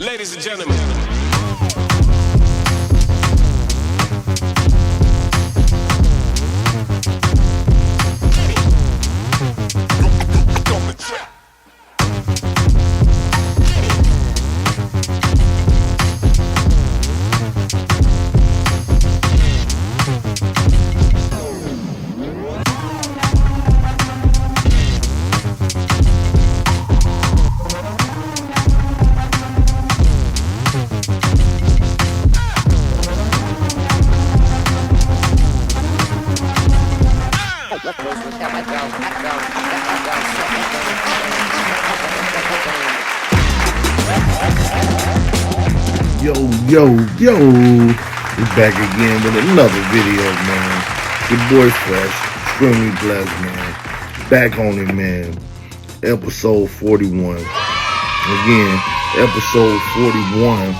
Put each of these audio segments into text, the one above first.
Ladies and gentlemen. Yo, we're back again with another video, man. Your boy Fresh, extremely blessed, man. Back on it, man. Episode 41. Again, episode 41.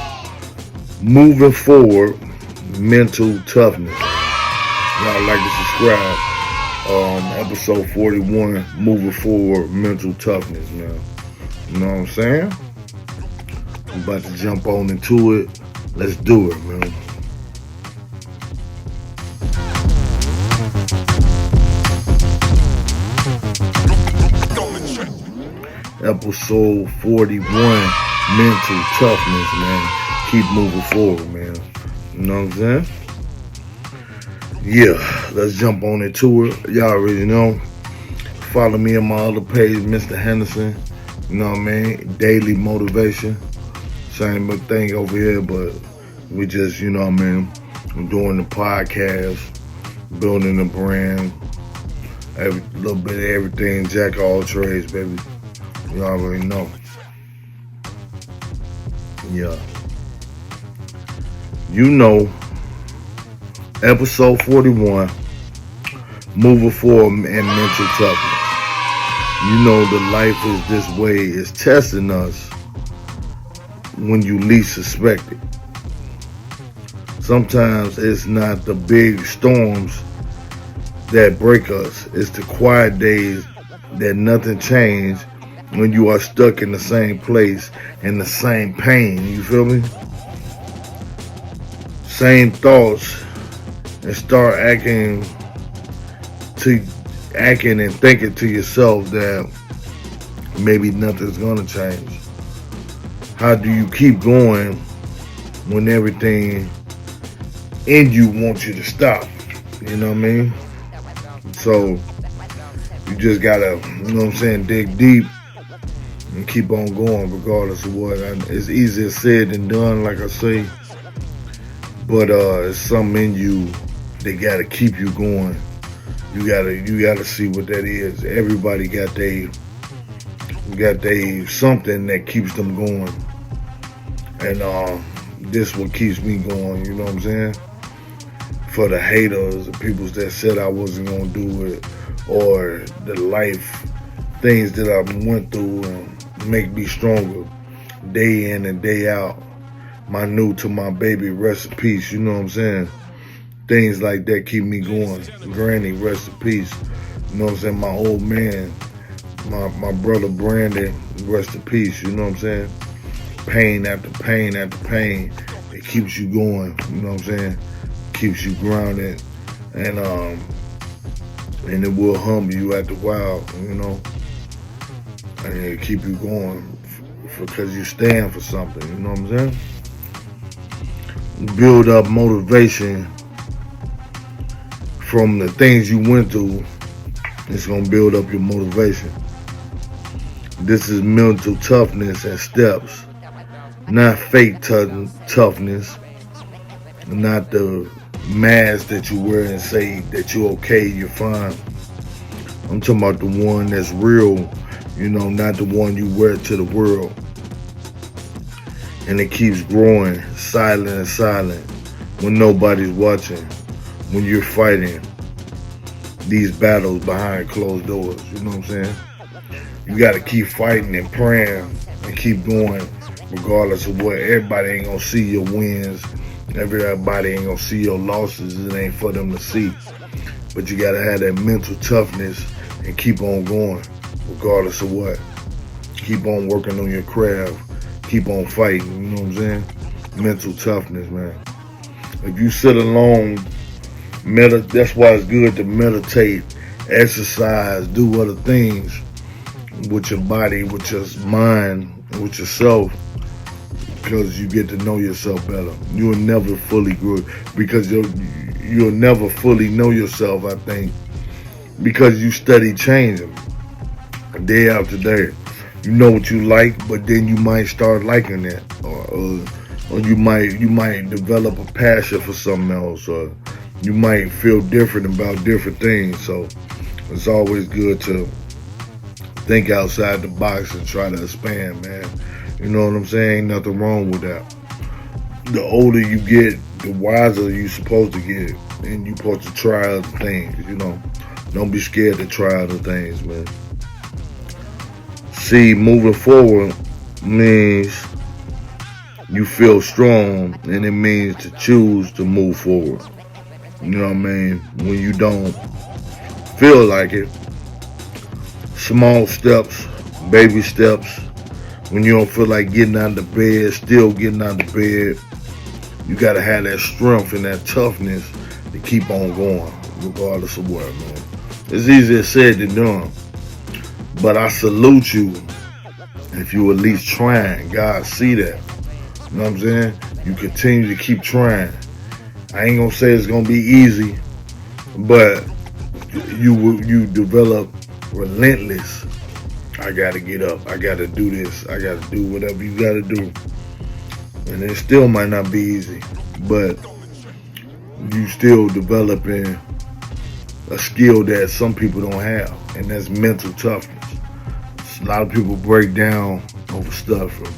Moving forward, mental toughness. Y'all like to subscribe. Episode 41, moving forward, mental toughness, man. You know what I'm saying? I'm about to jump on into it. Let's do it, man. Episode 41, mental toughness, man. Keep moving forward, man. You know what I'm saying? Yeah, let's jump on into it. Y'all already know. Follow me on my other page, Mr. Henderson. You know what I mean? Daily motivation. Same thing over here, but we just, you know what I mean, I'm doing the podcast, building the brand, every little bit of everything, jack of all trades, baby. You already know. Yeah. You know, episode 41, moving forward and mental toughness. You know the life is this way, is testing us when you least suspect it. Sometimes it's not the big storms that break us. It's the quiet days that nothing changed when you are stuck in the same place and the same pain. You feel me? Same thoughts, and start acting and thinking to yourself that maybe nothing's gonna change. How do you keep going when everything in you wants you to stop? You know what I mean? So you just gotta, you know what I'm saying, dig deep and keep on going regardless of what. It's easier said than done, like I say. But it's something in you that gotta keep you going. You gotta see what that is. Everybody got they something that keeps them going. And this what keeps me going, you know what I'm saying? For the haters, the people that said I wasn't gonna do it, or the life things that I went through and make me stronger day in and day out. My new to my baby, rest in peace, you know what I'm saying? Things like that keep me going. Granny, rest in peace. You know what I'm saying? My old man, my brother Brandon, rest in peace, you know what I'm saying? Pain after pain after pain, it keeps you going, you know what I'm saying? Keeps you grounded, and it will humble you after a while, you know, and it keep you going because you stand for something, you know what I'm saying? Build up motivation from the things you went through. It's gonna build up your motivation. This is mental toughness and steps. Not fake toughness, not the mask that you wear and say that you're okay, you're fine. I'm talking about the one that's real, you know, not the one you wear to the world. And it keeps growing, silent, when nobody's watching, when you're fighting these battles behind closed doors, you know what I'm saying? You gotta keep fighting and praying and keep going. Regardless of what, everybody ain't gonna see your wins. Everybody ain't gonna see your losses. It ain't for them to see. But you gotta have that mental toughness and keep on going, regardless of what. Keep on working on your craft. keep on fighting, you know what I'm saying? Mental toughness, man. If you sit alone, that's why it's good to meditate, exercise, do other things with your body, with your mind, with yourself, because you get to know yourself better. You'll never fully grow, because you'll never fully know yourself, I think, because you study changing day after day. You know what you like, but then you might start liking it, or you might develop a passion for something else, or you might feel different about different things. So it's always good to think outside the box and try to expand, man. You know what I'm saying? Ain't nothing wrong with that. The older you get, the wiser you supposed to get, and you supposed to try other things. You know, don't be scared to try other things, man. See, moving forward means you feel strong, and it means to choose to move forward. You know what I mean? When you don't feel like it, small steps, baby steps. When you don't feel like getting out of bed, still getting out of bed, you gotta have that strength and that toughness to keep on going, regardless of what, man. It's easier said than done. But I salute you if you at least trying. God see that. You know what I'm saying? You continue to keep trying. I ain't gonna say it's gonna be easy, but you develop relentless. I gotta get up. I gotta do this. I gotta do whatever you gotta do. And it still might not be easy, but you still developing a skill that some people don't have, and that's mental toughness. A lot of people break down over stuff or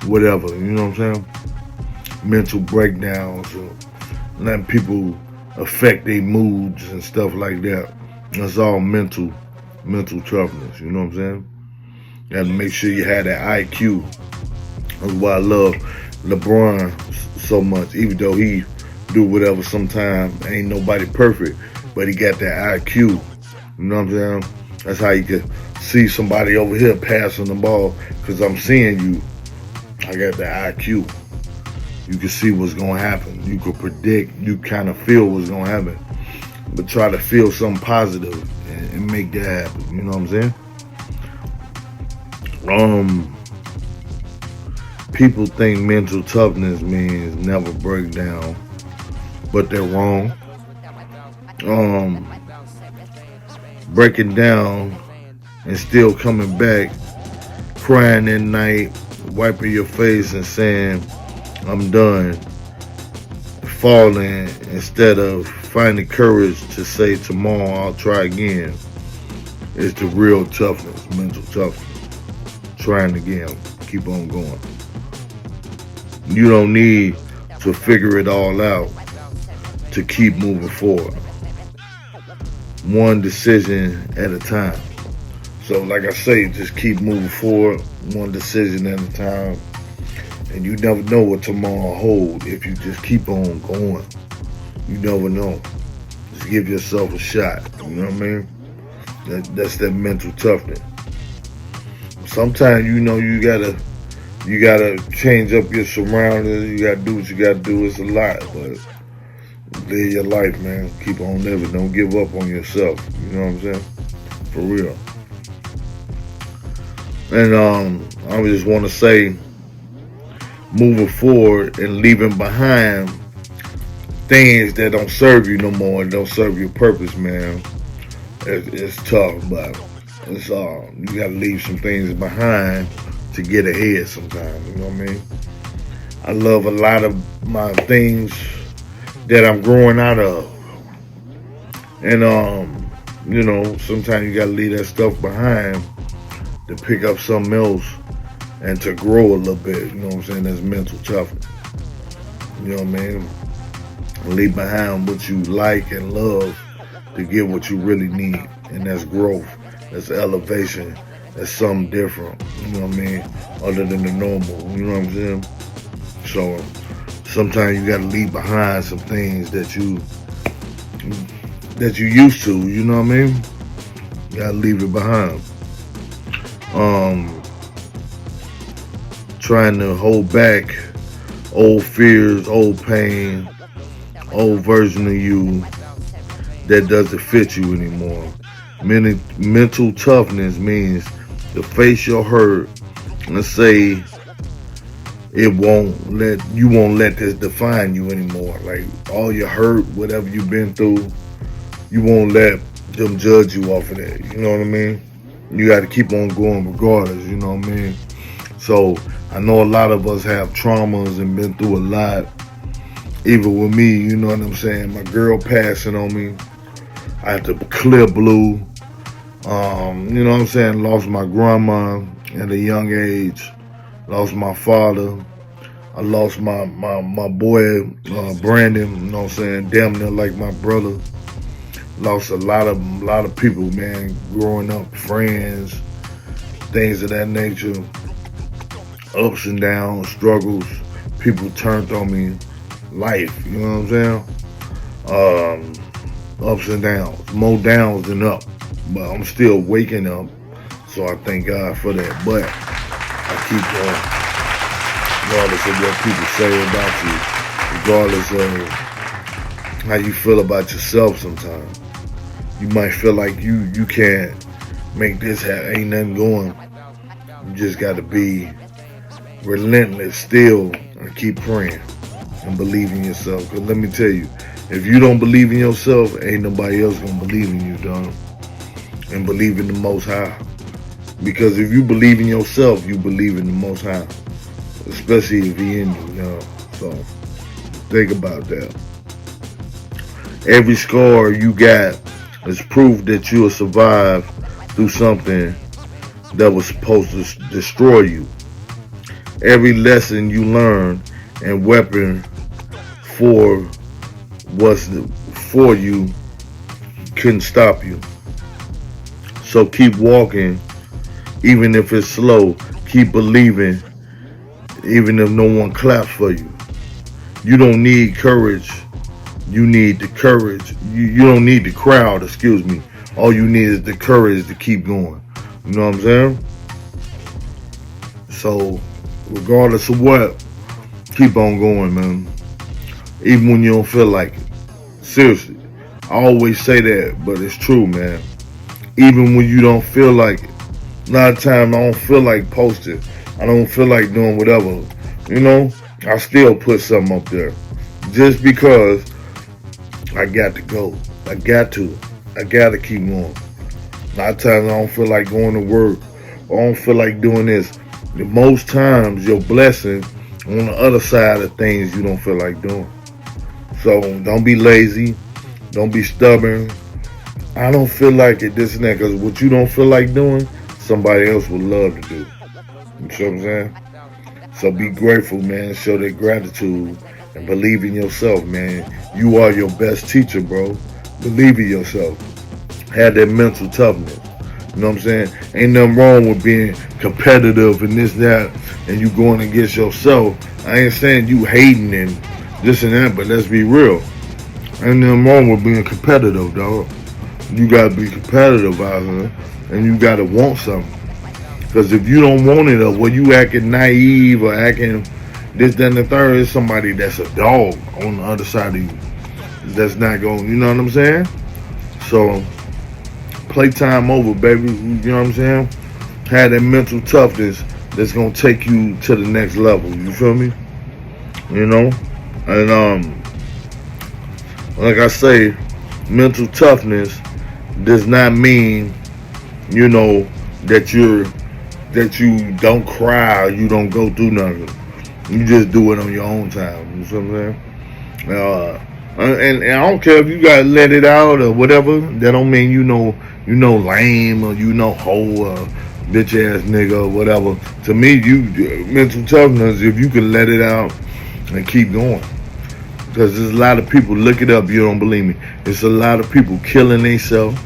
whatever, you know what I'm saying? Mental breakdowns, or letting people affect their moods and stuff like that. That's all mental toughness, you know what I'm saying? You have to make sure you have that IQ. That's why I love LeBron so much, even though he do whatever sometimes. Ain't nobody perfect, but he got that IQ. You know what I'm saying? That's how you can see somebody over here passing the ball, because I'm seeing you. I got that IQ. You can see what's going to happen. You can predict. You kind of feel what's going to happen. But try to feel something positive and make that happen. You know what I'm saying? People think mental toughness means never break down, but they're wrong. Breaking down and still coming back, crying at night, wiping your face and saying, I'm done, falling instead of finding courage to say tomorrow I'll try again, is the real toughness, mental toughness. Trying again, keep on going. You don't need to figure it all out to keep moving forward. One decision at a time. So like I say, just keep moving forward, one decision at a time. And you never know what tomorrow holds if you just keep on going. You never know. Just give yourself a shot. You know what I mean? That's that mental toughness. Sometimes you gotta change up your surroundings. You gotta do what you gotta do. It's a lot, but live your life, man. Keep on living. Don't give up on yourself. You know what I'm saying? For real. And I just want to say, moving forward and leaving behind things that don't serve you no more and don't serve your purpose, man. It's tough, but it's you gotta leave some things behind to get ahead sometimes, you know what I mean? I love a lot of my things that I'm growing out of. And sometimes you gotta leave that stuff behind to pick up something else and to grow a little bit, you know what I'm saying? That's mental toughness. You know what I mean? Leave behind what you like and love to get what you really need. And that's growth. That's elevation. That's something different. You know what I mean? Other than the normal. You know what I'm saying? So sometimes you gotta leave behind some things that you used to, you know what I mean? You gotta leave it behind. trying to hold back old fears, old pain, old version of you that doesn't fit you anymore. Mental toughness means to face your hurt and say you won't let this define you anymore. Like all your hurt, whatever you've been through, you won't let them judge you off of that. You know what I mean? You got to keep on going regardless. You know what I mean? So I know a lot of us have traumas and been through a lot. Even with me, you know what I'm saying? My girl passing on me. I had to clear blue. You know what I'm saying? Lost my grandma at a young age. Lost my father. I lost my boy Brandon. You know what I'm saying? Damn near like my brother. Lost a lot of people, man. Growing up, friends, things of that nature. Ups and downs, struggles. People turned on me. Life, you know what I'm saying? Ups and downs, more downs than up, but I'm still waking up, so I thank God for that. But I keep going, regardless of what people say about you, regardless of how you feel about yourself. Sometimes you might feel like you can't make this happen, ain't nothing going. You just got to be relentless still and keep praying and believe in yourself. Because let me tell you, if you don't believe in yourself, ain't nobody else gonna believe in you, dog. And believe in the Most High. Because if you believe in yourself, you believe in the Most High. Especially if He in you, dog. So think about that. Every scar you got is proof that you'll survive through something that was supposed to destroy you. Every lesson you learn and weapon for what's for you couldn't stop you. So keep walking, even if it's slow. Keep believing, even if no one claps for you. You don't need courage. You need the courage. You don't need the crowd, excuse me. All you need is the courage to keep going. You know what I'm saying? So, regardless of what, keep on going, man. Even when you don't feel like it. Seriously. I always say that, but it's true, man. Even when you don't feel like it. A lot of times I don't feel like posting. I don't feel like doing whatever. You know, I still put something up there. Just because I got to go. I got to keep going. A lot of times I don't feel like going to work. I don't feel like doing this. Most times your blessing on the other side of things you don't feel like doing. So don't be lazy. Don't be stubborn. I don't feel like it, this and that. Because what you don't feel like doing, somebody else would love to do. You know what I'm saying? So be grateful, man. Show that gratitude. And believe in yourself, man. You are your best teacher, bro. Believe in yourself. Have that mental toughness. You know what I'm saying? Ain't nothing wrong with being competitive and this, that, and you going against yourself. I ain't saying you hating and this and that, but let's be real. Ain't nothing wrong with being competitive, dog. You gotta be competitive out here, and you gotta want something. Because if you don't want it, or when you acting naive or acting this, then the third is somebody that's a dog on the other side of you. That's not going, you know what I'm saying? So, playtime over, baby. You know what I'm saying? Have that mental toughness that's gonna take you to the next level. You feel me? You know? And like I say, mental toughness does not mean, you know, that you don't cry or you don't go through nothing. You just do it on your own time. You know what I'm saying? And I don't care if you gotta let it out or whatever. That don't mean you know lame or you know hoe or bitch ass nigga or whatever. To me, mental toughness if you can let it out and keep going. Because there's a lot of people, look it up, you don't believe me. There's a lot of people killing themselves.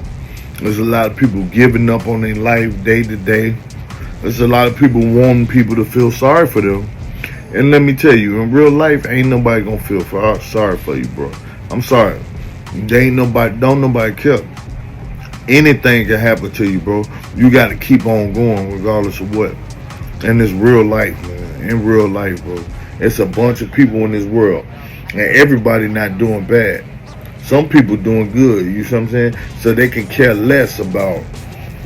There's a lot of people giving up on their life day to day. There's a lot of people wanting people to feel sorry for them. And let me tell you, in real life, ain't nobody gonna feel sorry for you, bro. I'm sorry. Don't nobody care. Anything can happen to you, bro. You gotta keep on going regardless of what. And it's real life, man. in real life, bro. It's a bunch of people in this world, and everybody not doing bad. Some people doing good, you feel what I'm saying? So they can care less about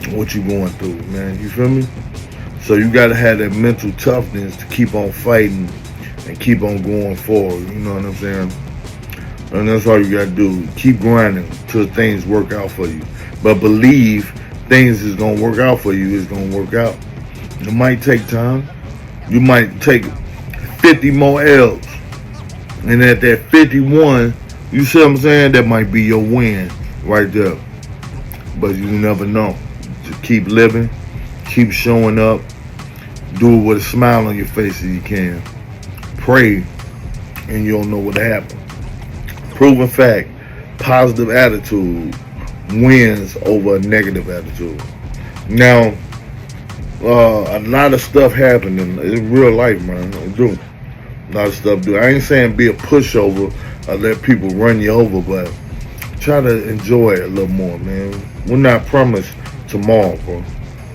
what you going through, man. You feel me? So you gotta have that mental toughness to keep on fighting and keep on going forward. You know what I'm saying? And that's all you gotta do. Keep grinding till things work out for you. But believe things is gonna work out for you. It's gonna work out. It might take time. You might take 50 more L's, and at that 51, you see what I'm saying? That might be your win right there. But you never know. Just keep living, keep showing up, do it with a smile on your face if you can. Pray, and you'll know what happened. Proven fact, positive attitude wins over a negative attitude. Now, a lot of stuff happened in real life, man. I do. A lot of stuff do. I ain't saying be a pushover or let people run you over, but try to enjoy it a little more, man. We're not promised tomorrow, bro.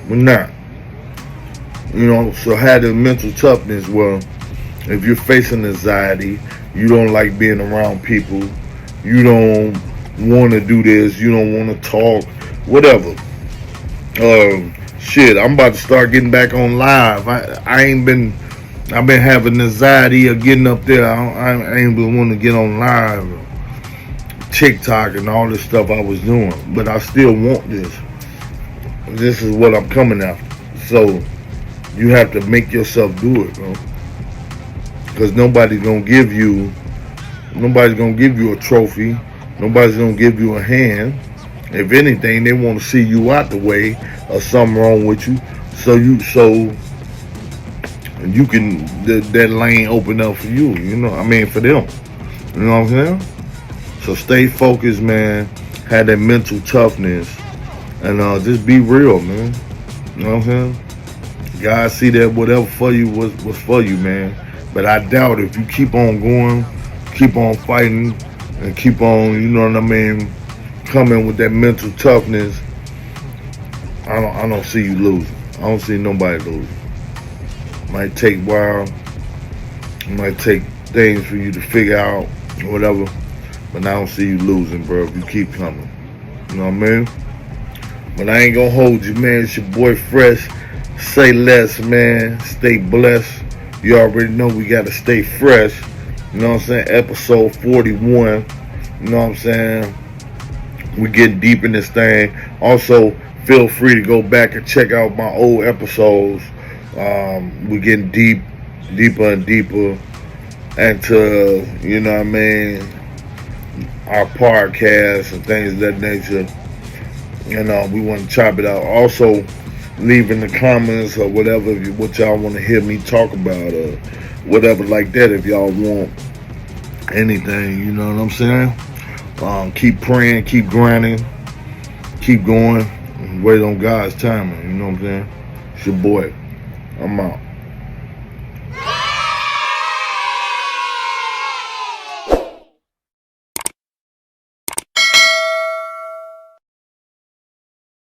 We're not. You know, so have the mental toughness. Well, if you're facing anxiety, you don't like being around people, you don't want to do this, you don't want to talk, whatever. Shit, I'm about to start getting back on live. I've been having anxiety of getting up there. I ain't been wanting to get on live, TikTok and all this stuff I was doing, but I still want this. This is what I'm coming after. So you have to make yourself do it, bro. Because nobody's gonna give you a trophy. Nobody's gonna give you a hand. If anything, they want to see you out the way or something wrong with you, so you can that lane open up for you. You know, I mean for them. You know what I'm saying? So stay focused, man. Have that mental toughness, and just be real, man. You know what I'm saying? God see that whatever for you was for you, man. But I doubt if you keep on going, keep on fighting, and keep on, you know what I mean, coming with that mental toughness, I don't see you losing. I don't see nobody losing. Might take a while. It might take things for you to figure out or whatever. But I don't see you losing, bro, if you keep coming. You know what I mean? But I ain't gonna hold you, man. It's your boy Fresh. Say less, man. Stay blessed. You already know we gotta stay fresh. You know what I'm saying? Episode 41. You know what I'm saying? We getting deep in this thing. Also, feel free to go back and check out my old episodes. We getting deeper and deeper into, you know what I mean, our podcasts and things of that nature. And we want to chop it out. Also, leave in the comments or whatever what y'all want to hear me talk about or whatever like that if y'all want anything, you know what I'm saying? Keep praying, keep grinding, keep going, and wait on God's timing, you know what I'm saying? It's your boy. I'm out.